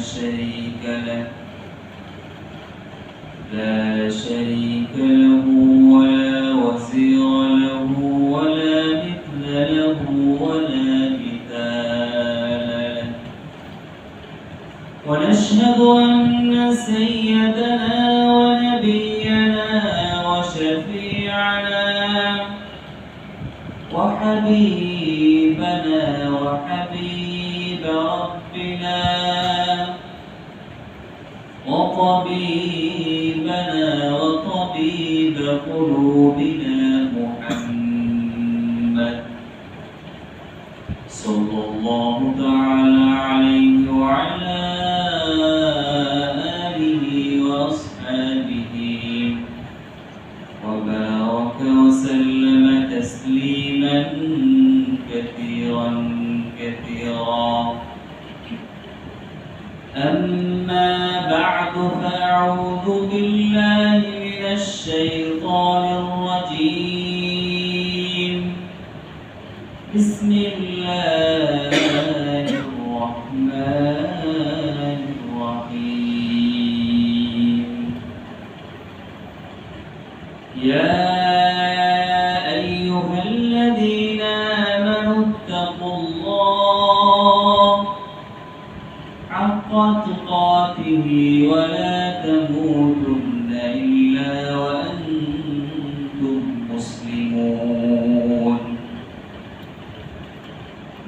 شريك له ولا وزير له ولا مثل له ولا مثال له ونشهد أن سيدنا ونبينا وشفيعنا وحبيبنا وحبيب ربنا وطبيبنا وطبيب قلوبنا محمد صلى الله تعالى عليه وعلى آله وأصحابه وبارك وسلم تسليما كثيرا أما بعد فأعوذ بالله من الشيطان الرجيم بسم الله الرحمن الرحيم يا أيها الذين آمنوا اتقوا الله حق تقاته ولا تموتن إلا وأنتم مسلمون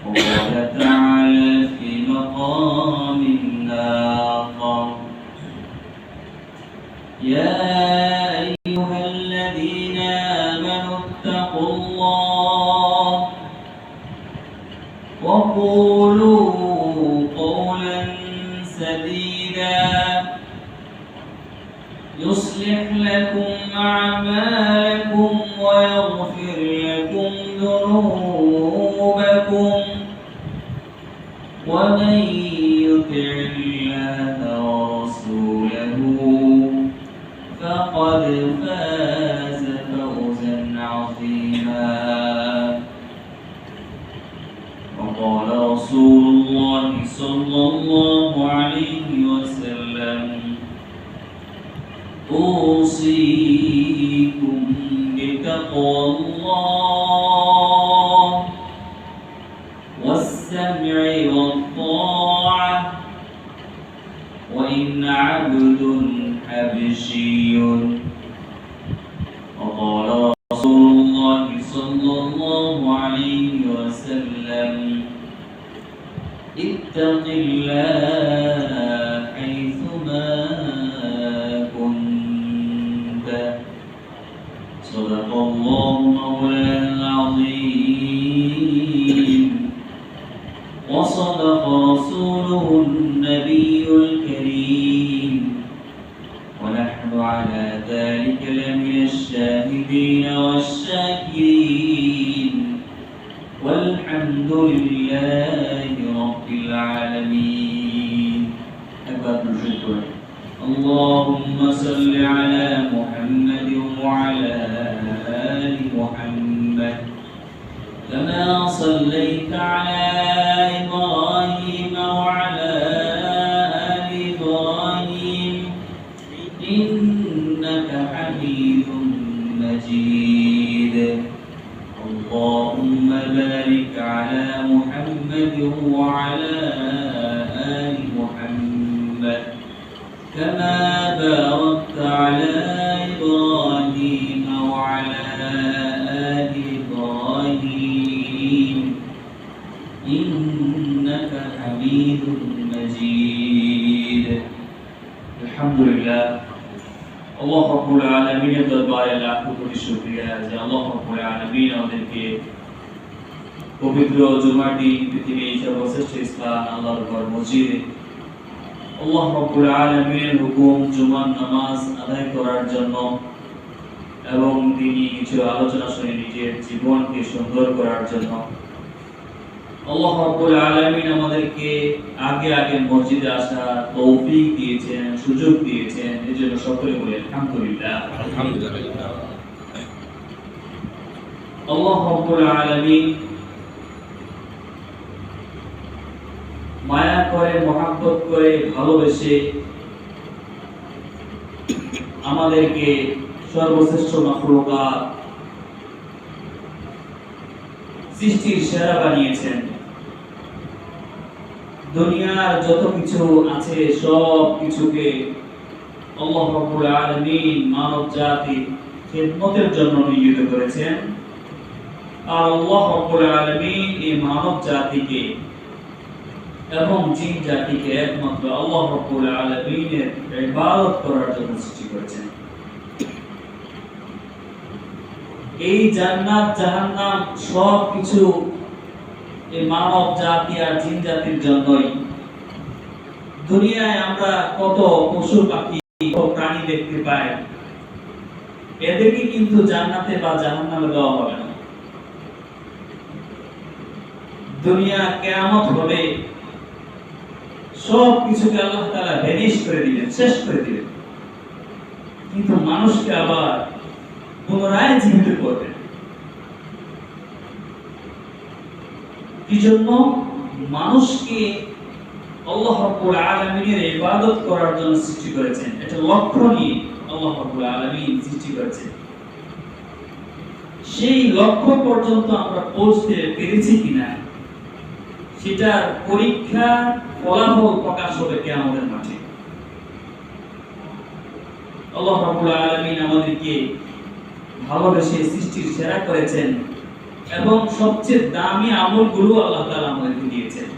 وقال تعالى في مقام آخر يا أيها الذين آمنوا اتقوا الله وقولوا قولا سديدا يصلح لكم أعمالكم ويغفر لكم ذنوبكم ومن يطع الله ورسوله فقد فاز فوزا عظيما وقال رسول الله صلى الله عليه وسلم أوصيكم بتقوى الله والسمع والطاعة وإن عبد حبشي وقال رسول الله صلى الله عليه وسلم اتق الله حيثما كنت صدق الله مولانا العظيم وصدق رسوله النبي الكريم ونحن على ذلك لمن الشاهدين والشاكرين والحمد لله رب العالمين. اللهم صل على محمد وعلى آل محمد كما صليت على إبراهيم وعلى آل إبراهيم إنك حميد مجيد. اللهم بارك على محمد وعلى آل محمد كما باركت على إبراهيم وعلى آل إبراهيم إنك حميد مجيد. الحمد لله. আল্লাহ রাব্বুল আলামিনের দরবারে লাখ কোটি শুকরিয়া যে আল্লাহ রাব্বুল আলামিন আমাদেরকে পবিত্র জুমার দিন পৃথিবীর সর্বশ্রেষ্ঠ স্থান আল্লাহর ঘর মসজিদে আল্লাহ রাব্বুল আলামিনের হুকুম জুমার নামাজ আদায় করার জন্য এবং তিনি কিছু আলোচনা শুনে নিজের জীবনকে সুন্দর করার জন্য আল্লাহ রাব্বুল আলামিন আমাদেরকে আগে মসজিদে আসার তৌফিক দিয়েছেন, সুযোগ দিয়েছেন। এজন্য সকলে বলি আলহামদুলিল্লাহ। আলহামদুলিল্লাহ। আল্লাহ রাব্বুল আলামিন মায়া করে, মহব্বত করে, ভালোবেসে আমাদেরকে সর্বশ্রেষ্ঠ মাখলুকাত, সৃষ্টির সেরা বানিয়েছেন। দুনিয়ার যত কিছু আছে সব কিছুকে আল্লাহ রাব্বুল আলামিন মানব জাতির খিদমতের জন্য নিয়োজিত করেছেন। আর আল্লাহ রাব্বুল আলামিন এই মানব জাতিকে এবং জিন জাতিকে একমাত্র আল্লাহ রাব্বুল আলামিনের ইবাদত করার জন্য সৃষ্টি করেছেন। এই জান্নাত জাহান্নাম সব কিছু এই মানব জাতি আর জিন জাতির জন্যই। দুনিয়ায় আমরা কত পশু পাখি ও প্রাণী দেখতে পাই, এদেরকে কিন্তু জান্নাতে বা জাহান্নামে দেওয়া হবে না। দুনিয়া কিয়ামত হবে, সব কিছুকে আল্লাহ তাআলা ভ্যানিশ করে দিবেন, শেষ করে দিবেন, কিন্তু মানুষকে আবার পুনরায় জীবিত করবেন। কি জন্য? মানুষকে আল্লাহ রাব্বুল আলামিনের ইবাদত করার জন্য সৃষ্টি করেছেন। এটা লক্ষ্য নিয়ে আল্লাহ রাব্বুল আলামিন সৃষ্টি করেছেন। সেই লক্ষ্য পর্যন্ত আমরা পৌঁছতে পেরেছি কিনা সেটার পরীক্ষা, ফলাফল প্রকাশ হবে কিয়ামতের মাঠে। আল্লাহ রাব্বুল আলামিন আমাদেরকে ভালোবেসে সৃষ্টির সেরা করেছেন এবং সবচেয়ে দামি আমলগুলো আল্লাহ তাআলা আমাদেরকে দিয়েছেন।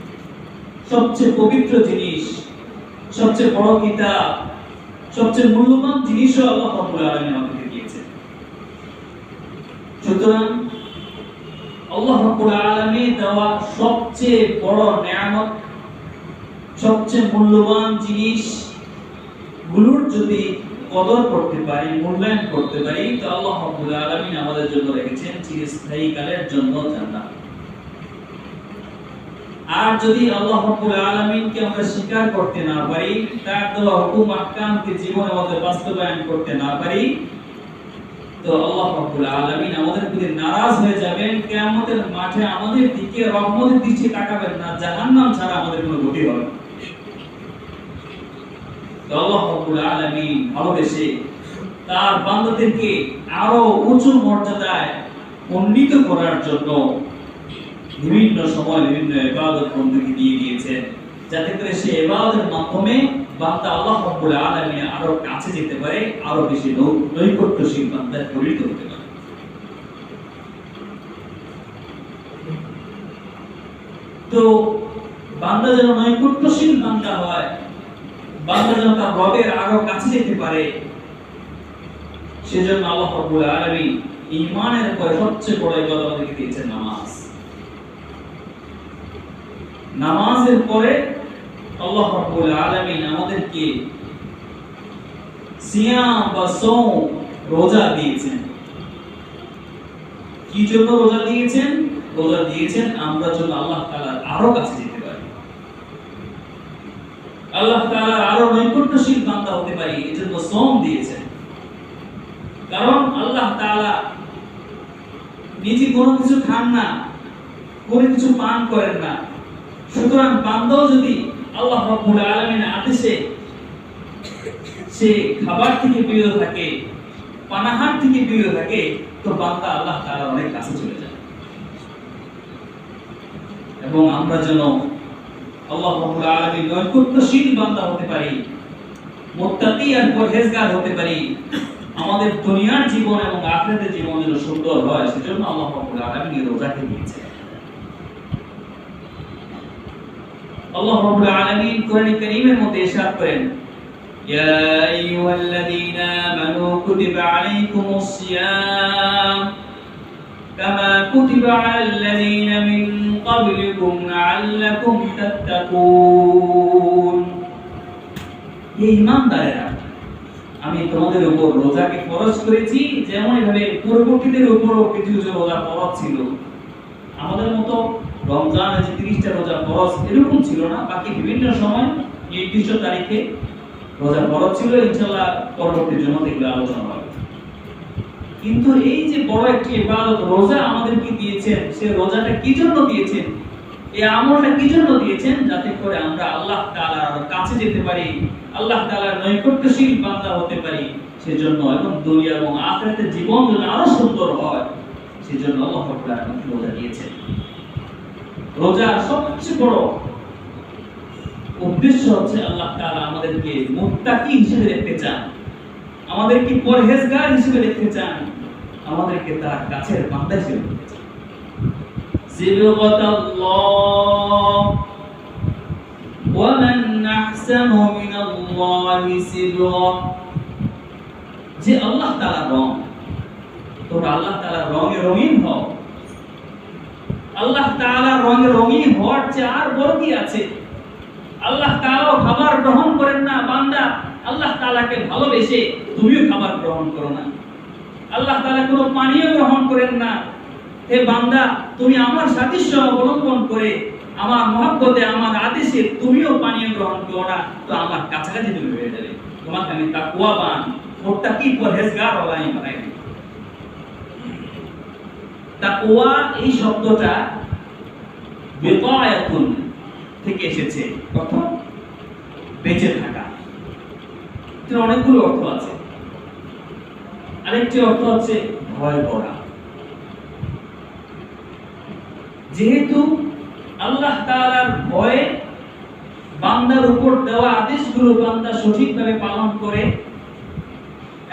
সবচেয়ে পবিত্র জিনিস, সবচেয়ে বড় কিতাব, সবচেয়ে মূল্যবান জিনিসও আল্লাহ রাব্বুল আলামিন আমাদেরকে দিয়েছেন। সুতরাং আল্লাহ রাব্বুল আলামিন দেওয়া সবচেয়ে বড় নিয়ামত, সবচেয়ে মূল্যবান জিনিস গুলোর যদি কদর করতে পারি, মূল্যায়ন করতে পারি, তো আল্লাহ রাব্বুল আলামিন আমাদের জন্য রেখেছেন চিরস্থায়ী কালের জন্য জান্নাত। আর যদি আল্লাহ রাব্বুল আলামিনকে আমরা স্বীকার করতে না পারি, তার দেওয়া হুকুম আহকামকে জীবনে আমাদের বাস্তবায়ন করতে না পারি, তো আল্লাহ রাব্বুল আলামিন আমাদের প্রতি নারাজ হয়ে যাবেন। কিয়ামতের মাঠে আমাদের দিকে রহমতের দৃষ্টি তাকাবেন না, জাহান্নাম ছাড়া আমাদের কোনো গতি হবে না। তো আল্লাহ রাব্বুল আলামিন ভালোবেসে তার বান্দাদেরকে আরো উঁচু মর্যাদায় উন্নীত করার জন্য বিভিন্ন সময় বিভিন্ন ইবাদত বন্দেগী দিয়ে দিয়েছেন, যাতে করে সেই ইবাদতের মাধ্যমে বান্দা আল্লাহ রাব্বুল আলামিনের আরো কাছে যেতে পারে, আরো বেশি নৈকট্যশীল বান্দায় পরিণত হতে পারে। তো বান্দা যেন নৈকট্যশীল বান্দা হয়, বান্দা যেন তার রবের আরো কাছে যেতে পারে, সেজন্য আল্লাহ রাব্বুল আলামিন ঈমানের পরে সবচেয়ে বড় ইবাদত আমাদেরকে দিয়েছেন নামাজ। নামাজের পরে আল্লাহ রাব্বুল আলামিন আমাদেরকে সিয়াম বা সওম, রোজা দিয়েছেন। কি জন্য রোজা দিয়েছেন? রোজা দিয়েছেন আমরা যেন আল্লাহ তাআলার আরো কাছে যেতে পারি, আল্লাহ তাআলার আরো নৈকট্যশীল বান্দা হতে পারি, এজন্য সওম দিয়েছেন। কারণ আল্লাহ তাআলা নিজে কোনো কিছু খান না, কোনো কিছু পান করেন না। সুতরাং বান্দাও যদি আল্লাহ রাব্বুল আলামিনের আদেশে সে খাবার থেকে বিরত থাকে, পানাহার থেকে বিরত থাকে, তো বান্দা আল্লাহ তাআলার অনেক কাছে চলে যায়। এবং আমরা যেন আল্লাহ রাব্বুল আলামিন নৈকট্যশীল বান্দা হতে পারি, মুত্তাকি আর পরহেজগার হতে পারি, আমাদের দুনিয়ার জীবন এবং আখিরাতের জীবন যেন সুন্দর হয়, সেজন্য আল্লাহ রাব্বুল আলামিন এই রোজাকে দিয়েছেন। আল্লাহ রাব্বুল আলামিন কোরআনে কারীমের মধ্যে ইরশাদ করেন, ইয়া আইয়ুহাল্লাযীনা আমানু কুতিবা আলাইকুমুস সিয়াম কামা কুতিবা আলাল্লাযীনা মিন ক্বাবলিকুম লাআল্লাকুম তাত্তাকুন। হে ঈমানদারেরা, আমি তোমাদের উপর রোজাকে ফরজ করেছি, যেমন ভাবে পূর্ববর্তীদের উপরও কিছু কিছু রোজা ফরজ ছিল। আমাদের মতো রমজানে যে 30টা রোজা ফরজ এরকম ছিল না, বাকি বিভিন্ন সময় নির্দিষ্ট তারিখে রোজা ফরজ ছিল। ইনশাআল্লাহ পরবর্তী জন্য এগুলো আলোচনা হবে। কিন্তু এই যে বড় একটি ইবাদত রোজা আমাদেরকে দিয়েছেন, সে রোজাটা কি জন্য দিয়েছেন এই আমলটা কি জন্য দিয়েছেন? যাতে করে আমরা আল্লাহ তাআলার কাছে যেতে পারি, আল্লাহ তাআলার নৈকট্যশীল বান্দা হতে পারি। সেজন্য এবং দুনিয়া এবং আখিরাতের জীবন যেন আরো সুন্দর হয়, সেজন্য আল্লাহ রাব্বুল আলামিন রোজা দিয়েছেন। রোজার সবচেয়ে বড় উদ্দেশ্য হচ্ছে আল্লাহ তাআলা আমাদেরকে মুত্তাকি হিসেবে দেখতে চান, আমাদেরকে পরহেজগার হিসেবে দেখতে চান, আমাদেরকে তার কাছের বান্দা হিসেবে দেখতে চান। সিবগাতাল্লাহ ওয়া মান আহসানু মিনাল্লাহি সিবগা, যে আল্লাহ তাআলার রং, তোমরা আল্লাহ তাআলার রঙে রঙিন হও। আল্লাহ তাআলার রঙে রঙিন হওয়ার চেয়ে আর বড় কি আছে? আল্লাহ তাআলাও খাবার গ্রহণ করেন না, বান্দা আল্লাহ তাআলাকে ভালোবেসে তুমিও খাবার গ্রহণ করো না। আল্লাহ তাআলা কোনো পানীয় গ্রহণ করেন না, হে বান্দা তুমি আমার সাদৃশ্য অবলম্বন করে আমার মহব্বতে আমার আদেশে তুমিও পানীয় গ্রহণ করো না, তো আমার কাছাকাছি তুমি হয়ে যাবে। তোমাকে আমি তাকওয়াবান, মুত্তাকি, পরহেজগার বানাই বানাই। তাকওয়া এই শব্দটা বিকায়াতুন থেকে এসেছে, অর্থাৎ বেঁচে থাকা। এর অনেকগুলো অর্থ আছে। আরেকটি অর্থ হচ্ছে ভয় করা। যেহেতু আল্লাহ তাআলার ভয় বান্দার উপর দেওয়া আদেশগুলো বান্দা সঠিকভাবে পালন করে,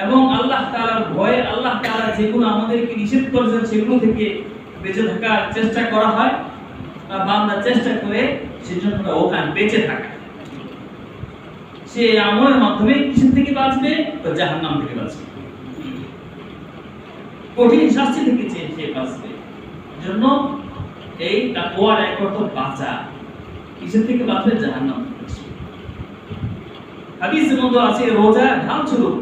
এবং আল্লাহ তাআলার ভয়, আল্লাহ তাআলা যেগুলো আমাদেরকে নিষেধ করেছেন সেগুলো থেকে বেঁচে থাকার চেষ্টা করা হয়, বা বান্দা চেষ্টা করে সেজন্য ওখানে বেঁচে থাকা। সে আমলের মাধ্যমে কিসের থেকে বাঁচবে? তো জাহান্নাম থেকে বাঁচবে, কঠিন শাস্তি থেকে সে বাঁচবে। জন্য এই তাকওয়ার এক অর্থ বাঁচা। কিসের থেকে বাঁচবে? জাহান্নাম থেকে বাঁচবে। হাদিসের মধ্যে আছে রোজা ঢাল স্বরূপ।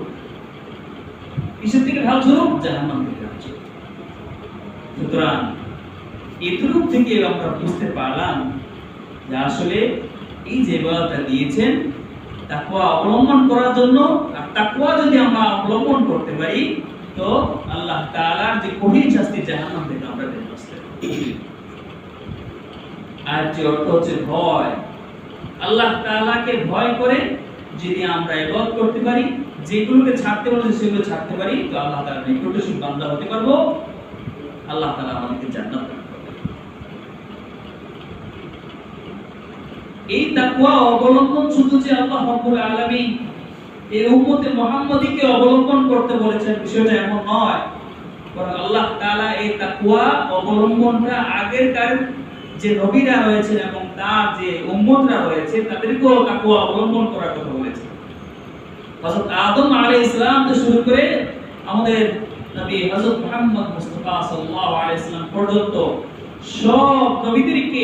কিসের থেকে ঢাল স্বরূপ? জাহান্নাম থেকে ঢাল স্বরূপ। সুতরাং এতটুকু থেকে আমরা বুঝতে পারলাম যে আসলে এই যে ইবাদতটা দিয়েছেন তাকওয়া অবলম্বন করার জন্য, আর তাকওয়া যদি আমরা অবলম্বন করতে পারি তো আল্লাহ তাআলার যে কঠিন শাস্তি জাহান্নাম থেকে আমরা বেঁচে বাঁচতে পারি। আর যে অর্থ হচ্ছে ভয়। আল্লাহ তাআলাকে ভয় করে যদি আমরা ইবাদত করতে পারি, যেগুলোকে ছাড়তে বলেছে সেগুলো ছাড়তে পারি, তো আল্লাহ তাআলার নিকটস্থ বান্দা হতে পারবো, আল্লাহ তাআলা আমাদেরকে জান্নাত দান করবেন। এই তাকওয়া অবলম্বন শুধু যে আল্লাহ রাব্বুল আলামিন এই উম্মতে মুহাম্মাদীকে অবলম্বন করতে বলেছেন বিষয়টা এমন নয়, বরং আল্লাহ তাআলা এই তাকওয়া অবলম্বনটা আগেরকার যে নবীরা রয়েছেন এবং তার যে উম্মতরা রয়েছে তাদেরকেও তাকওয়া অবলম্বন করার কথা বলেছেন। হযরত আদম আলাইহিস সালাম থেকে শুরু করে আমাদের নবী হযরত মুহাম্মদ মুস্তাফা সাল্লাল্লাহু আলাইহি সাল্লাম পর্যন্ত সব নবীদেরকে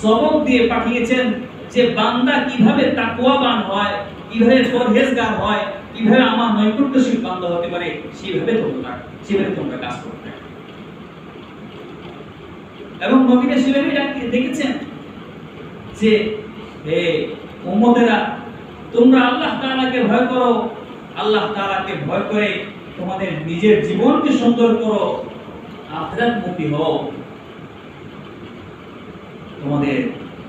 সবক দিয়ে পাঠিয়েছেন যে বান্দা কিভাবে তাকওয়াবান হয়, কিভাবে পরহেজগার হয়, কিভাবে আমার নৈকট্যশীল বান্দা হতে পারে, সেভাবে তোমরা কাজ করতে। এবং নবীরা সেভাবে দেখেছেন যে হে উম্মতেরা, তোমরা আল্লাহ তাআলাকে ভয় করো, আল্লাহ তাআলাকে ভয় করে তোমাদের নিজের জীবনকে সুন্দর করো, আখিরাতমুখী হও, তোমাদের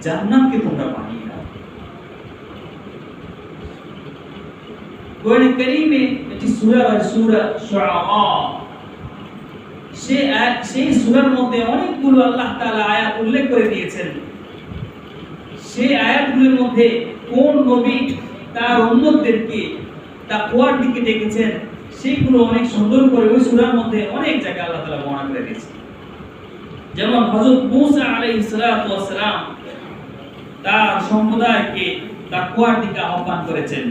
জান্নাতকে তোমরা বানিয়ে নাও। কোরআন কারীমে একটি সূরা আছে সূরা শুআরা। সেই সূরার মধ্যে অনেকগুলো আল্লাহ তাআলা আয়াত উল্লেখ করে দিয়েছেন। সেই আয়াতগুলোর মধ্যে কোন নবী তার উম্মতদেরকে তাকওয়ার দিকে ডেকেছেন সেগুলো অনেক সুন্দর করে ওই সূরার মধ্যে অনেক জায়গায় আল্লাহ তাআলা বর্ণনা করে দিয়েছেন। যেমন হযরত মূসা আলাইহিস সালাতু ওয়াস সালাম তার সম্প্রদায়কে তাকওয়ার দিকে আহ্বান করেছেন।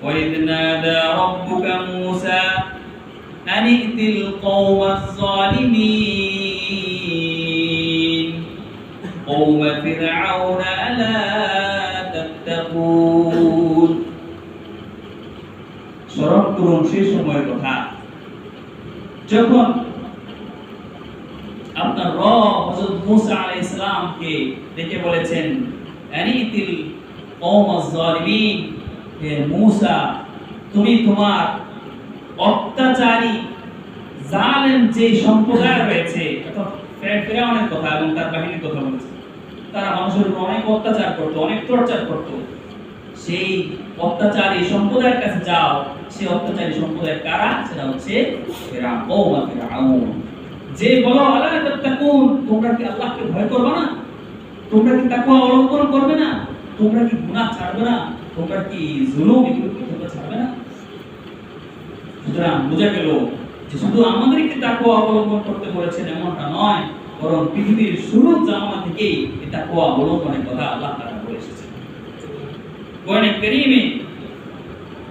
وَإِذْ نَادَى رَبُّكَ مُوسَى أَنِ ائْتِ الْقَوْمَ الظَّالِمِينَ قَوْمَ فِرْعَوْنَ أَلَا تَتَّقُونَ। স্মরণ করুন সেই সময়ের কথা যখন আপনার রব হযরত মূসা আলাইহিস সালামকে ডেকে বলেছেন, আনিতিল কওমাজ জালিমিন, হে মূসা তুমি তোমার অত্যাচারী জালেম যে সম্প্রদায় রয়েছে, অর্থাৎ ফিরআউনের কথা এবং তার বাহিনীর কথা বলেছে, তারা মানুষের উপর অনেক অত্যাচার করত, অনেক টর্চার করত। সেই অত্যাচারী সম্প্রদায়ের কাছে যাও, সেই অত্যাচারী সম্প্রদায় কারা? সেটা হচ্ছে ফিরআউন। যে বলো আলা তাত্তাকুন, তোমরা কি আল্লাহকে ভয় করবে না? তোমরা কি তাকওয়া অবলম্বন করবে না? তোমরা কি গুনাহ ছাড়বে না? তোমরা কি জুলুম এগুলো করতে ছাড়বে না? সুতরাং বোঝা গেল যে শুধু আমাদেরকে তাকওয়া অবলম্বন করতে বলেছেন এমনটা নয়, বরং পৃথিবীর শুরুর জামানা থেকেই এই তাকওয়া অবলম্বনের কথা আল্লাহ তাআলা বলে এসেছেন। কোরআনে কারীমে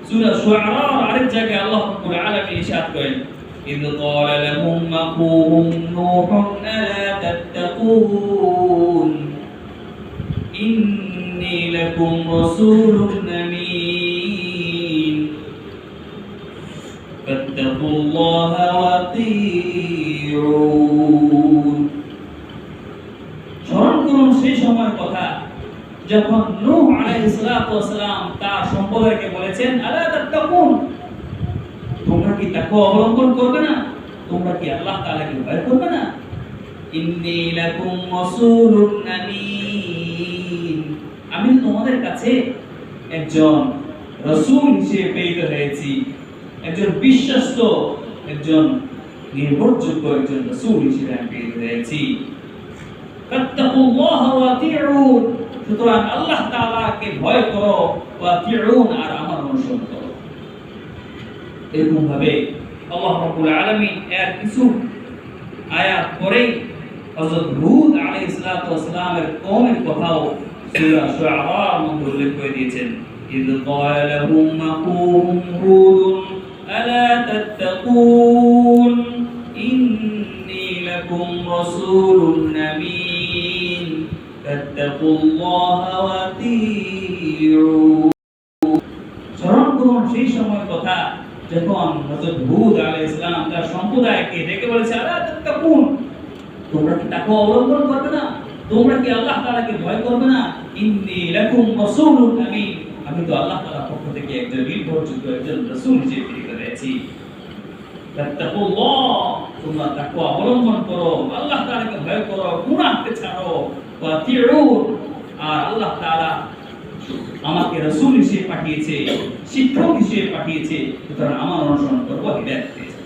সূরা শুআরা আরেক জায়গায় আল্লাহ রাব্বুল আলামিন ইরশাদ করেন, ইয ক্বালা লাহুম আখুহুম নূহুন আলা তাত্তাকুন ইন্নী লাকুম রাসূলুন আমিন ফাত্তাকুল্লাহা ওয়া আতিউন। স্মরণ করুন সেই সময়ের কথা যখন নূহ আলাইহিস সালাতু ওয়াস সালাম তার সম্প্রদায়কে বলেছেন, আলা তাত্তাকুন, তোমরা কি তাকওয়া অবলম্বন করবে না? তোমরা কি আল্লাহ তাআলাকে ভয় করবে না? ইন্নী লাকুম রাসূলুন আমিন, আমি তোমাদের কাছে একজন রাসূল হিসেবে প্রেরিত হয়েছি, একজন বিশ্বস্ত, একজন নির্ভরযোগ্য একজন রাসূল হিসেবে আমি প্রেরিত হয়েছি। ফাত্তাকুল্লাহা ওয়া আতিউন, সুতরাং আল্লাহ তাআলাকে ভয় করো, ওয়া আতিউন, আর আমার অনুসরণ করো। এরকম ভাবে আল্লাহ রাব্বুল আলামিন এর কিছু আয়াত পরেই হযরত হুদ আলাইহিস সালাতু ওয়াস সালামের কওমের কথাও সূরা শুআরার মধ্যে উল্লেখ করে দিয়েছেন। ইয ক্বালা লাহুম আখুহুম হুদ আলা তাত্তাকুন ইন্নী লাকুম রাসূলুন আমিন ফাত্তাকুল্লাহা ওয়া আতিউন। স্মরণ করুন সেই সময়ের কথা যখন হযরত হুদ আলাইহিস সালাম তার সম্প্রদায়কে ডেকে বলেছে, আলা তাত্তাকুন, তোমরা কি তাকওয়া অবলম্বন করবে না? তোমরা কি আল্লাহ তাআলাকে ভয় করবে না? ইন্নী লাকুম রাসূলুন আমিন, আমি তো আল্লাহ তাআলার পক্ষ থেকে একজন নির্ভরযোগ্য একজন রাসূল হিসেবে প্রেরিত হয়েছি। ফাত্তাকুল্লাহ, তোমরা তাকওয়া অবলম্বন করো, আল্লাহ তাআলাকে ভয় করো, গুনাহকে ছাড়ো, ওয়া আতিউন, আর আল্লাহ তাআলা আমাকে রাসূল হিসেবে পাঠিয়েছে, শিক্ষক হিসেবে পাঠিয়েছে, সুতরাং আমার অনুসরণ করব, হিদায়াত দিয়েছে।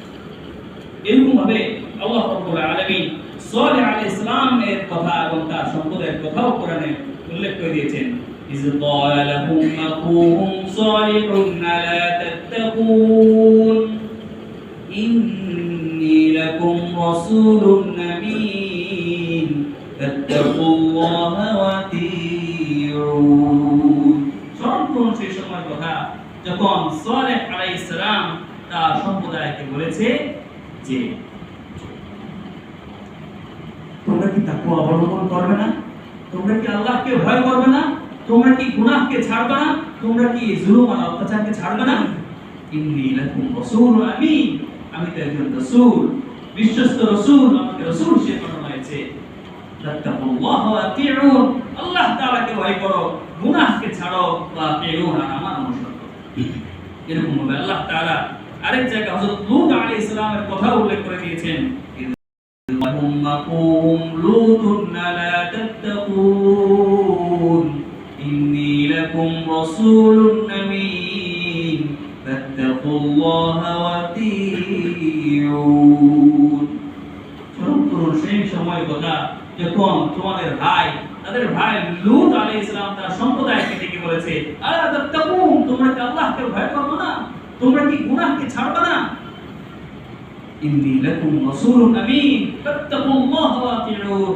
এরকম ভাবে আল্লাহ রাব্বুল আলামিন সালেহ আলাইহিস সালামের কথা এবং তার সম্প্রদায়ের কথাও কোরআনে উল্লেখ করে দিয়েছেন। ইয ক্বালা লাহুম আখুহুম সালিহুন আলা তাত্তাকুন ইন্নী লাকুম রাসূলুন আমিন ফাত্তাকুল্লাহা ওয়া আতিউন। স্মরণ করুন সেই সময়ের কথা যখন সালেহ আলাইহিস সালাম তার সম্প্রদায়কে বলেছে যে তোমরা কি তাকওয়া অবলম্বন করবে না? তোমরা কি আল্লাহকে ভয় করবে না? তোমরা কি গুনাহকে ছাড়বে না? তোমরা কি জুলুম আর অত্যাচারকে ছাড়বে না? ইন্নী লাকুম রাসূলুন আমিন, আমি তো একজন রাসূল, বিশ্বস্ত রাসূল, আমাকে রাসূল হিসেবে পাঠানো হয়েছে। তাত্তাকুল্লাহা ওয়া আতিউন, আল্লাহ তাআলাকে ভয় করো, গুনাহকে ছাড়ো, ওয়া আতিউন, আর আমার অনুসরণ করো। এরকম ভাবে আল্লাহ তাআলা আরেক জায়গায় হযরত লূত আলাইহিস সালামের কথা উল্লেখ করে দিয়েছেন, lahum aquhum lutun la tattaqun inni lakum rasulun amin fattaqullaha wa ati'un। স্মরণ করুন সেই সময় কথা যখন তোমাদের ভাই, তাদের ভাই লূত আলাইহিস সালাম তার সম্প্রদায়কে ডেকে বলেছে, আলা তাত্তাকুন, তোমরা কি আল্লাহকে ভয় করবে না? তোমরা কি গুনাহকে ছাড়বে না? ইন্নী লাকুম রাসূলুন আমিন ফাত্তাকুল্লাহা ওয়া আতিউন,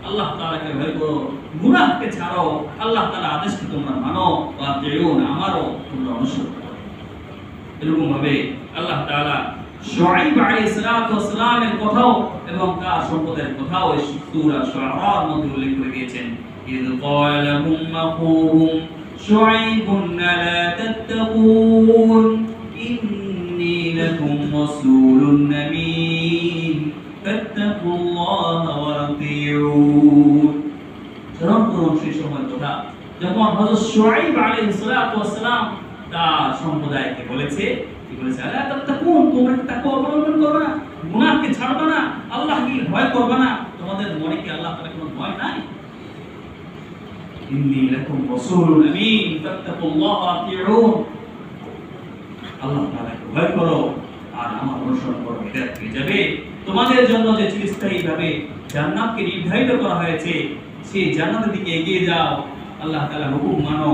আল্লাহ তাআলাকে ভয় করো, গুনাহকে ছাড়ো, আল্লাহ তাআলার আদেশকে তোমরা মানো, ওয়া আতিউন, আমারও তোমরা অনুসরণ করো। এরকম ভাবে আল্লাহ তাআলা শুআইব আলাইহিস সালাতু ওয়াস সালামের কথাও এবং তার সম্প্রদায়ের কথাও এই সূরা শুআরার মধ্যে উল্লেখ করে দিয়েছেন। ইয ক্বালা লাহুম আখুহুম শুআইবুন লা তাত্তাকুন ইন্নী লাকুম রাসূলুন আমিন ফাত্তাকুল্লাহা ওয়া আতিউন। স্মরণ করুন সেই সময়ের কথা যখন হযরত শুআইব আলাইহিস সালাতু ওয়াস সালাম তার সম্প্রদায়কে বলেছে, কি বলেছে, আলা তাত্তাকুন, তোমরা কি তাকওয়া অবলম্বন করবে না? গুনাহকে ছাড়বে না? আল্লাহকে ভয় করবে না? তোমাদের মনে কি আল্লাহ তাআলার কোনো ভয় নাই? ইন্নী লাকুম রাসূলুন আমিন ফাত্তাকুল্লাহ ওয়া আতিউন। আল্লাহ তাআলাকে ভয় করো আর আমার অনুসরণ করো, হেদায়েত পেয়ে যাবে। তোমাদের জন্য যে চিরস্থায়ীভাবে জান্নাতকে নির্ধারিত করা হয়েছে সেই জান্নাতের দিকে এগিয়ে যাও। আল্লাহ তাআলা হুকুম মানো।